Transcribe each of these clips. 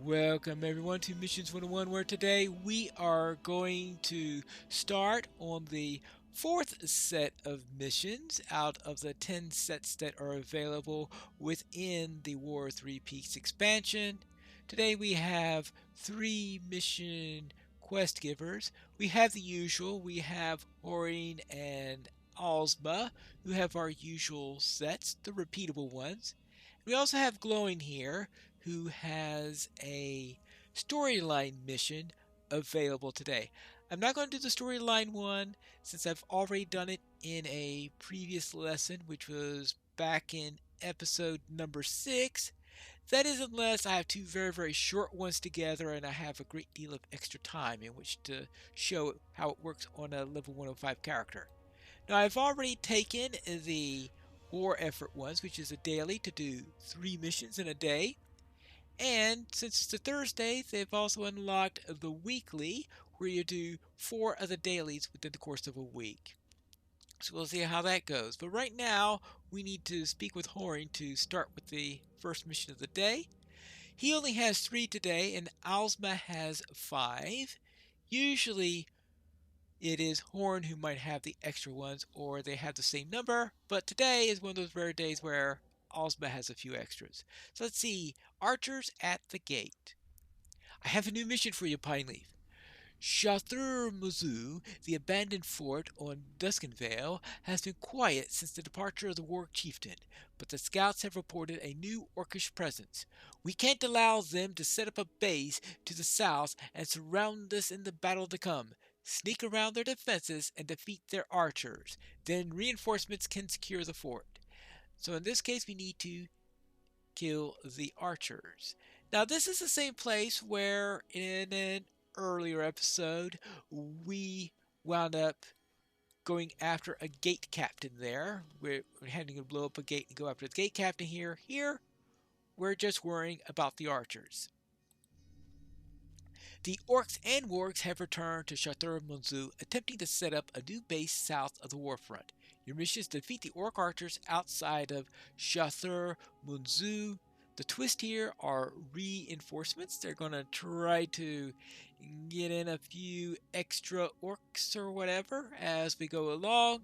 Welcome everyone to Missions 101, where today we are going to start on the fourth set of missions out of the 10 sets that are available within the War 3 Peaks expansion. Today we have 3 mission quest givers. We have the usual, we have Orin and Alsma, who have our usual sets, the repeatable ones. We also have Glowing here, who has a storyline mission available today. I'm not going to do the storyline one since I've already done it in a previous lesson, which was back in episode number 6. That is, unless I have two very short ones together and I have a great deal of extra time in which to show how it works on a level 105 character. Now, I've already taken the war effort ones, which is a daily, to do 3 missions in a day. And since it's a Thursday, they've also unlocked the weekly, where you do 4 of the dailies within the course of a week. So we'll see how that goes. But right now, we need to speak with Horing to start with the first mission of the day. He only has 3 today, and Alsma has 5. Usually, it is Horn who might have the extra ones, or they have the same number, but today is one of those rare days where Alsma has a few extras. So let's see. Archers at the Gate. I have a new mission for you, Pineleaf. Chathur Muzu, the abandoned fort on Duskenvale, has been quiet since the departure of the war chieftain, but the scouts have reported a new orcish presence. We can't allow them to set up a base to the south and surround us in the battle to come. Sneak around their defenses and defeat their archers. Then reinforcements can secure the fort. So in this case, we need to kill the archers. Now, this is the same place where in an earlier episode we wound up going after a gate captain there. We're having to blow up a gate and go after the gate captain here. Here, we're just worrying about the archers. The orcs and wargs have returned to Chateau Monzu, attempting to set up a new base south of the warfront. Your mission is to defeat the orc archers outside of Chateau Monzu. The twist here are reinforcements. They're going to try to get in a few extra orcs or whatever as we go along,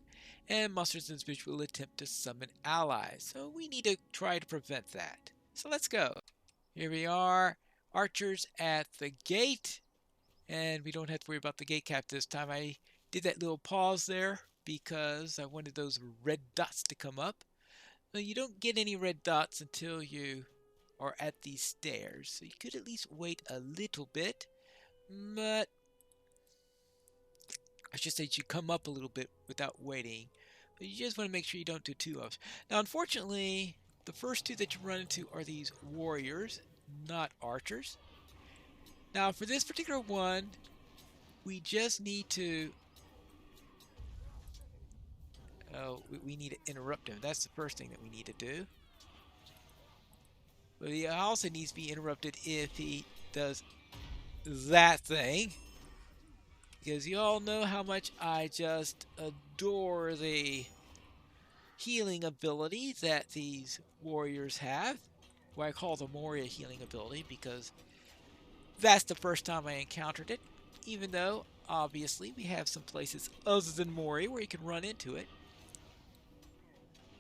and monsters and spirits will attempt to summon allies. So we need to try to prevent that. So let's go. Here we are. Archers at the gate, and we don't have to worry about the gate cap this time. I did that little pause there because I wanted those red dots to come up. Now, you don't get any red dots until you are at these stairs, so you could at least wait a little bit, but I should say you come up a little bit without waiting, but you just want to make sure you don't do too much. Now, unfortunately, the first 2 that you run into are these warriors, not archers. Now, for this particular one, we just need to... we need to interrupt him. That's the first thing that we need to do. But he also needs to be interrupted if he does that thing. Because you all know how much I just adore the healing ability that these warriors have. What I call the Moria healing ability, because that's the first time I encountered it, even though obviously we have some places other than Moria where you can run into it.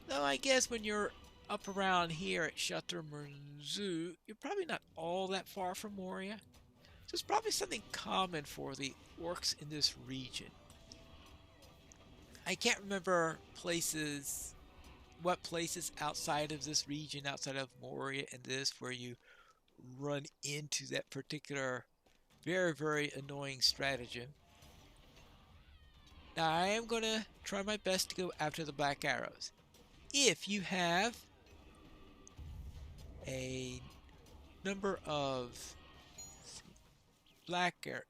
Though I guess when you're up around here at Chateau Merzu, you're probably not all that far from Moria. So it's probably something common for the orcs in this region. I can't remember what places outside of this region, outside of Moria and this, where you run into that particular very annoying stratagem. Now, I am going to try my best to go after the black arrows. If you have a number of black arrows,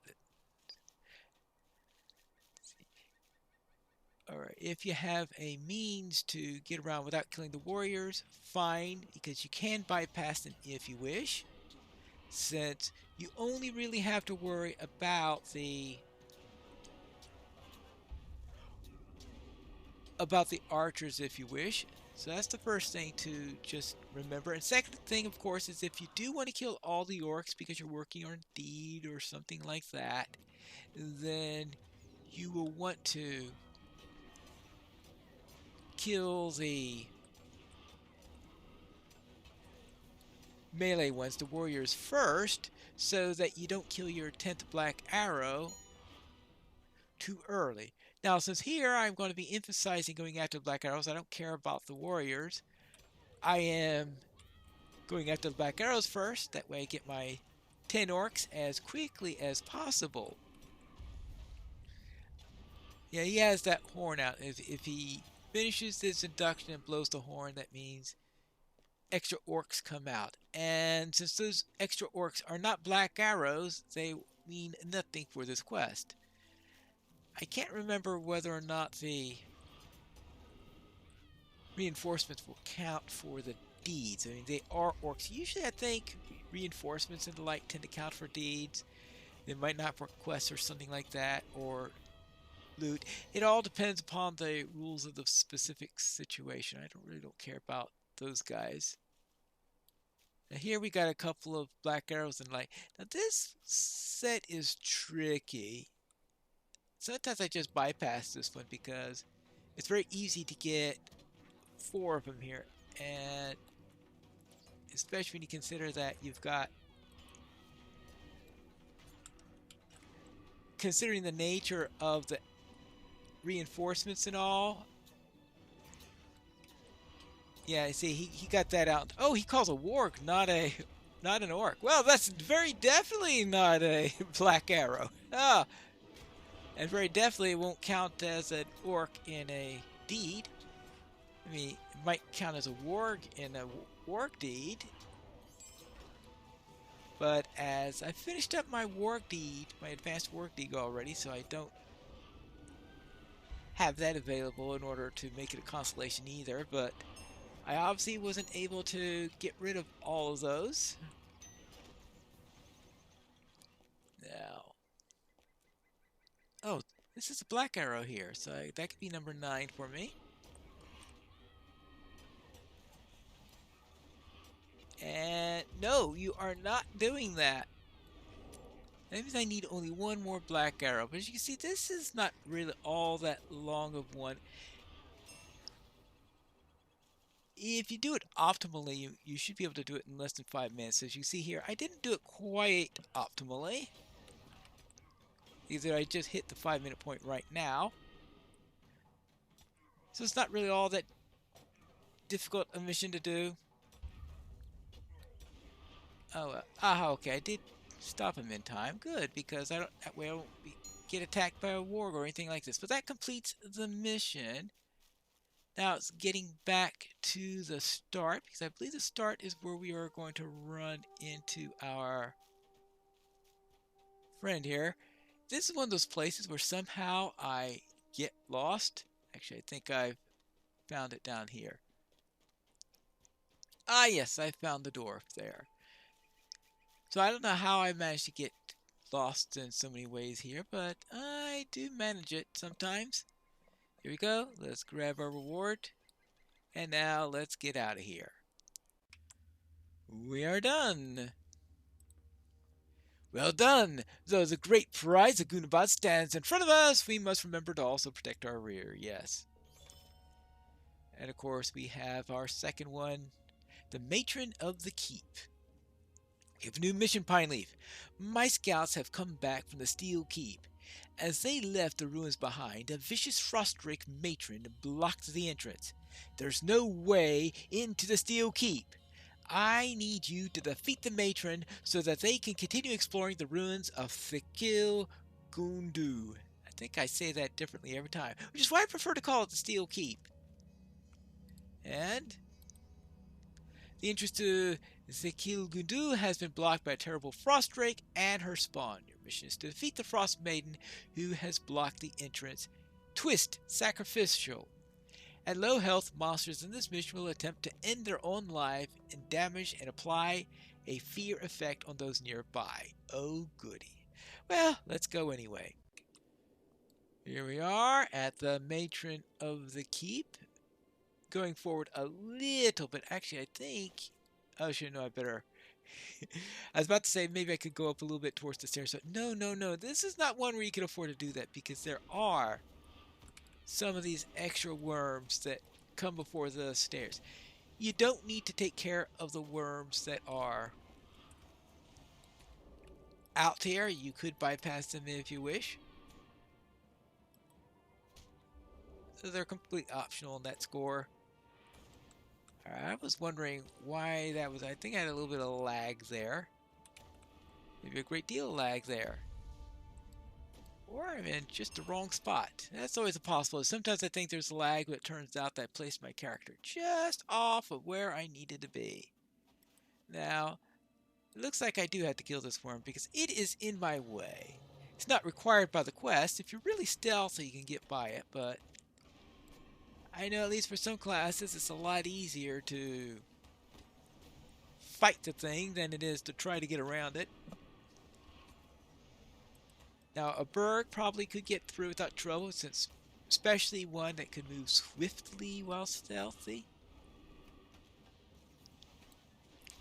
alright, if you have a means to get around without killing the warriors, fine, because you can bypass them if you wish, since you only really have to worry about the archers if you wish. So that's the first thing to just remember. And second thing, of course, is if you do want to kill all the orcs because you're working on a deed or something like that, then you will want to kill the melee ones, the warriors, first, so that you don't kill your 10th black arrow too early. Now, since here I'm going to be emphasizing going after the black arrows, I don't care about the warriors. I am going after the black arrows first. That way I get my 10 orcs as quickly as possible. Yeah, he has that horn out. If he finishes this induction and blows the horn, that means extra orcs come out. And since those extra orcs are not black arrows, they mean nothing for this quest. I can't remember whether or not the reinforcements will count for the deeds. I mean, they are orcs. Usually, I think reinforcements and the like tend to count for deeds. They might not for quests or something like that, or loot. It all depends upon the rules of the specific situation. I really don't care about those guys. Now here we got a couple of black arrows and light. Now this set is tricky. Sometimes I just bypass this one because it's very easy to get 4 of them here. And especially when you consider that you've got, considering the nature of the reinforcements and all. Yeah, see, he got that out. Oh, he calls a warg, not an orc. Well, that's very definitely not a black arrow. Ah, and very definitely won't count as an orc in a deed. I mean, it might count as a warg in a warg deed. But as I finished up my warg deed, my advanced warg deed already, so I don't have that available in order to make it a constellation either, but I obviously wasn't able to get rid of all of those. Now, oh, this is a black arrow here, so that could be number 9 for me. And no, you are not doing that. That means I need only one more black arrow. But as you can see, this is not really all that long of one. If you do it optimally, you should be able to do it in less than 5 minutes. As you see here, I didn't do it quite optimally. Either I just hit the 5-minute point right now. So it's not really all that difficult a mission to do. Oh, okay, I did stop him in time. Good, because that way I won't get attacked by a warg or anything like this. But that completes the mission. Now it's getting back to the start, because I believe the start is where we are going to run into our friend here. This is one of those places where somehow I get lost. Actually, I think I've found it down here. Ah, yes, I found the dwarf there. So I don't know how I managed to get lost in so many ways here, but I do manage it sometimes. Here we go. Let's grab our reward. And now let's get out of here. We are done. Well done! Though the great prize of Gunabad stands in front of us, we must remember to also protect our rear, yes. And of course, we have our second one, the Matron of the Keep. We have a new mission, Pine Leaf. My scouts have come back from the Steel Keep. As they left the ruins behind, a vicious Frostrick matron blocked the entrance. There's no way into the Steel Keep. I need you to defeat the matron so that they can continue exploring the ruins of Thikil Gundu. I think I say that differently every time, which is why I prefer to call it the Steel Keep. And the entrance to Thikil Gundu has been blocked by a terrible Frostrake and her spawn. Your mission is to defeat the Frost Maiden who has blocked the entrance. Twist Sacrificial. At low health, monsters in this mission will attempt to end their own life and damage and apply a fear effect on those nearby. Oh goody. Well, let's go anyway. Here we are at the Matron of the Keep. going forward a little bit. Actually, I think. Oh, shit, no, I better. I was about to say maybe I could go up a little bit towards the stairs. But no, no, no. This is not one where you can afford to do that because there are some of these extra worms that come before the stairs. You don't need to take care of the worms that are out here. You could bypass them if you wish. So they're completely optional in that score. I was wondering why that was. I think I had a little bit of lag there. Maybe a great deal of lag there. Or I'm in just the wrong spot. That's always a possibility. Sometimes I think there's lag, but it turns out that I placed my character just off of where I needed to be. Now, it looks like I do have to kill this worm because it is in my way. It's not required by the quest. If you're really stealthy, you can get by it, but I know at least for some classes, it's a lot easier to fight the thing than it is to try to get around it. Now, a bird probably could get through without trouble, since especially one that could move swiftly while stealthy.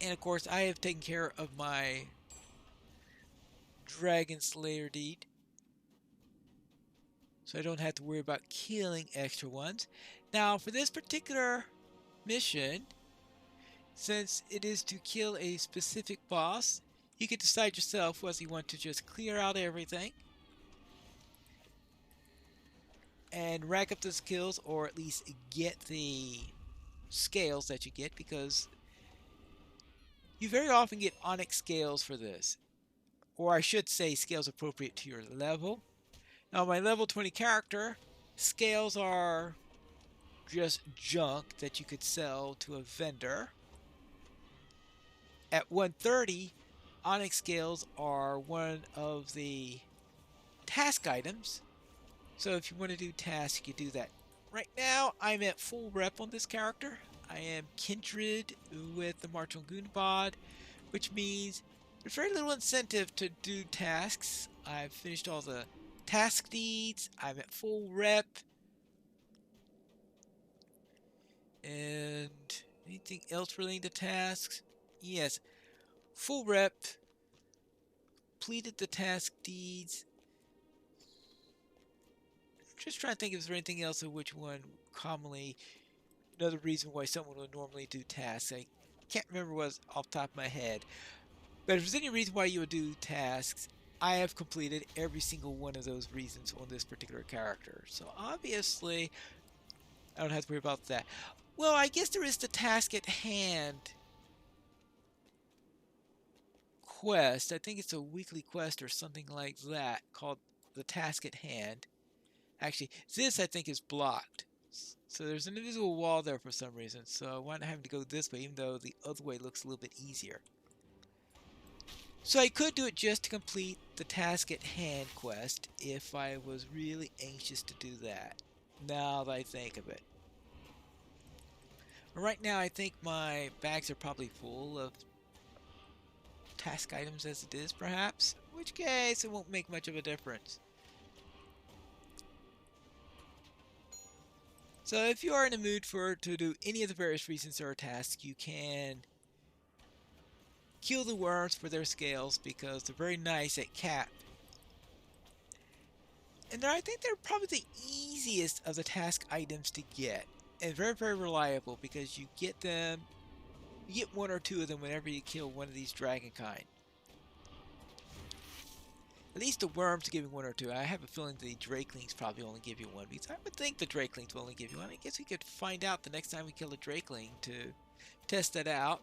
And of course, I have taken care of my Dragon Slayer deed, so I don't have to worry about killing extra ones. Now, for this particular mission, since it is to kill a specific boss, you can decide yourself whether you want to just clear out everything and rack up the skills, or at least get the scales that you get, because you very often get onyx scales for this, or I should say scales appropriate to your level. Now, my level 20 character, scales are just junk that you could sell to a vendor. At 130, onyx scales are one of the task items. So if you want to do tasks, you can do that. Right now, I'm at full rep on this character. I am kindred with the Martial Goonbod, which means there's very little incentive to do tasks. I've finished all the task deeds. I'm at full rep. And anything else relating to tasks? Yes. Full rep. Completed the task deeds. Just trying to think if there's anything else of which one commonly. Another reason why someone would normally do tasks. I can't remember what was off the top of my head. But if there's any reason why you would do tasks, I have completed every single one of those reasons on this particular character. So obviously, I don't have to worry about that. Well, I guess there is the task at hand quest. I think it's a weekly quest or something like that called the task at hand. Actually, this I think is blocked. So there's an invisible wall there for some reason. So I want to have to go this way, even though the other way looks a little bit easier. So I could do it just to complete the task at hand quest if I was really anxious to do that, now that I think of it. Right now I think my bags are probably full of task items as it is, perhaps, in which case it won't make much of a difference. So if you are in a mood to do any of the various reasons there are tasks, you can kill the worms for their scales because they're very nice at cap. And I think they're probably the easiest of the task items to get. And very, very reliable because you get them, you get one or two of them whenever you kill one of these dragon kind. At least the worms give you one or two. I have a feeling the drakelings probably only give you one, because I would think the drakelings will only give you one. I guess we could find out the next time we kill a drakeling to test that out.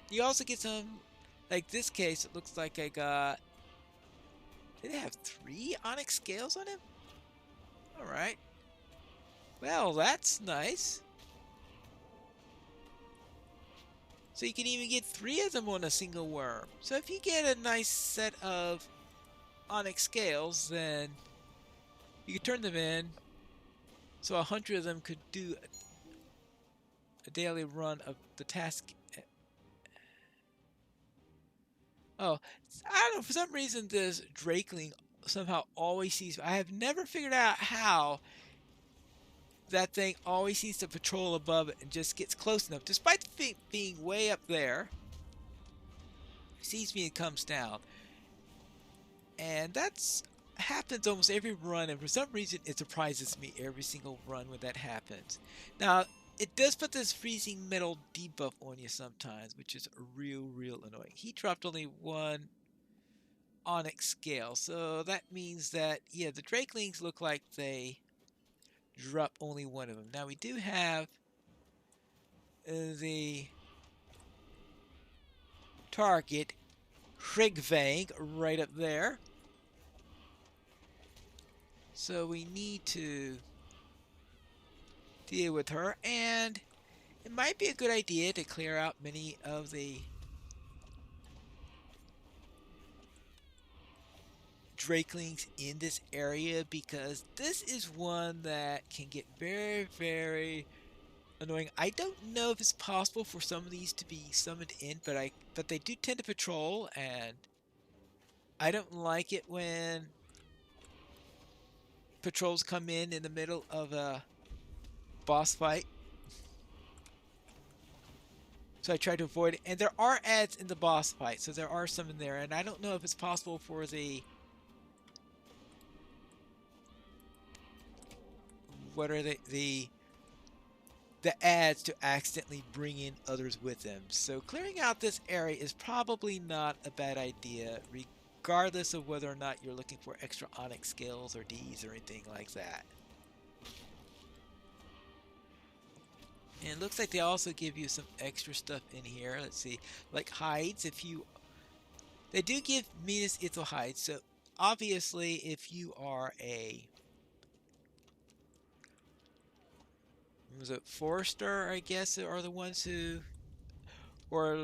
You also get some, like this case, it looks like I got, did it have 3 onyx scales on him? Alright. Well, that's nice. So you can even get 3 of them on a single worm. So if you get a nice set of onyx scales, then you could turn them in. So 100 of them could do a daily run of the task. Oh, I don't know, for some reason this drakeling somehow always sees. I have never figured out how that thing always seems to patrol above it and just gets close enough, despite the being way up there, sees me and comes down. And that's happens almost every run, and for some reason it surprises me every single run when that happens. Now, it does put this freezing metal debuff on you sometimes, which is real annoying. He dropped only one onyx scale, so that means that, yeah, the Drakelings look like they drop only one of them. Now, we do have the target, Hrigvang, right up there. So we need to deal with her, and it might be a good idea to clear out many of the Drakelings in this area, because this is one that can get very annoying. I don't know if it's possible for some of these to be summoned in, but they do tend to patrol, and I don't like it when patrols come in the middle of a boss fight. So I try to avoid it. And there are ads in the boss fight, so there are some in there. And I don't know if it's possible for the... What are they? The ads to accidentally bring in others with them. So clearing out this area is probably not a bad idea, regardless of whether or not you're looking for extra onyx scales or Ds or anything like that. And it looks like they also give you some extra stuff in here. Let's see, like hides. They do give Minas Ithil hides. So obviously, if you are a was it Forester, I guess, are the ones who, or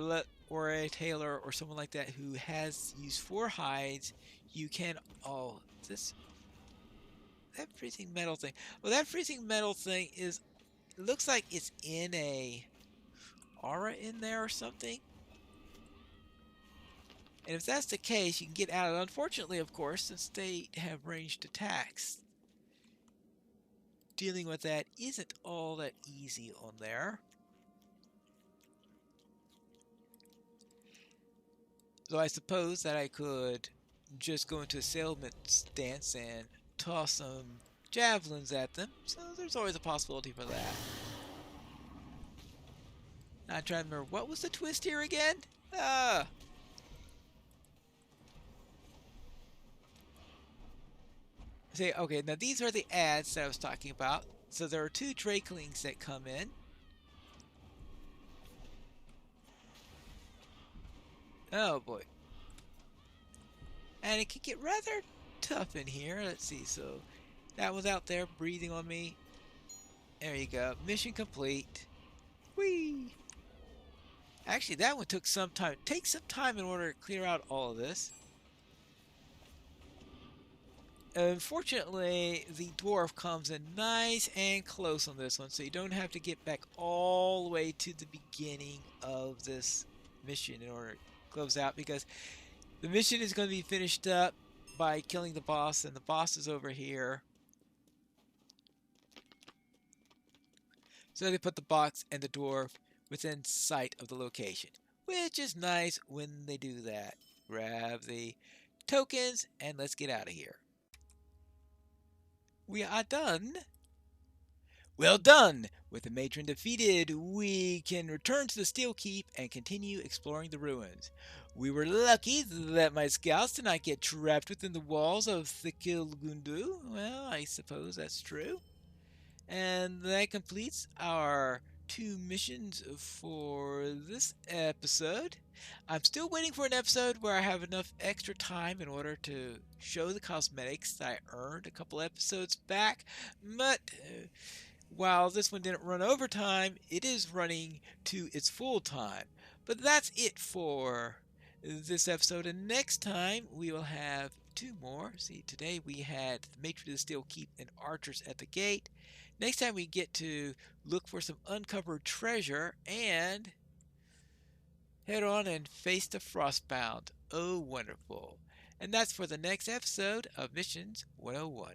a tailor or someone like that who has used 4 hides, you can. Oh, this that freezing metal thing. Well, that freezing metal thing is. It looks like it's in a aura in there or something. And if that's the case, you can get out of it. Unfortunately, of course, since they have ranged attacks, dealing with that isn't all that easy on there. So I suppose that I could just go into a salesman stance and toss some javelins at them. So there's always a possibility for that. Now I'm trying to remember, what was the twist here again? Say, okay, now these are the ads that I was talking about. So there are 2 Drakelings that come in. Oh boy. And it can get rather tough in here. Let's see, so that was out there breathing on me. There you go. Mission complete. Whee! Actually, that one took some time. It takes some time in order to clear out all of this. Unfortunately, the dwarf comes in nice and close on this one, so you don't have to get back all the way to the beginning of this mission in order to close out, because the mission is going to be finished up by killing the boss, and the boss is over here. So they put the box and the dwarf within sight of the location, which is nice when they do that. Grab the tokens and let's get out of here. We are done. Well done! With the matron defeated, we can return to the Steel Keep and continue exploring the ruins. We were lucky that my scouts did not get trapped within the walls of Thikilgundu. Well, I suppose that's true. And that completes our 2 missions for this episode. I'm still waiting for an episode where I have enough extra time in order to show the cosmetics that I earned a couple episodes back. But while this one didn't run overtime, it is running to its full time. But that's it for this episode, and next time we will have 2 more. See, today we had the Matron of the Steel Keep and Archers at the Gate. Next time we get to look for some uncovered treasure and head on and face the Frostbound. Oh, wonderful. And that's for the next episode of Missions 101.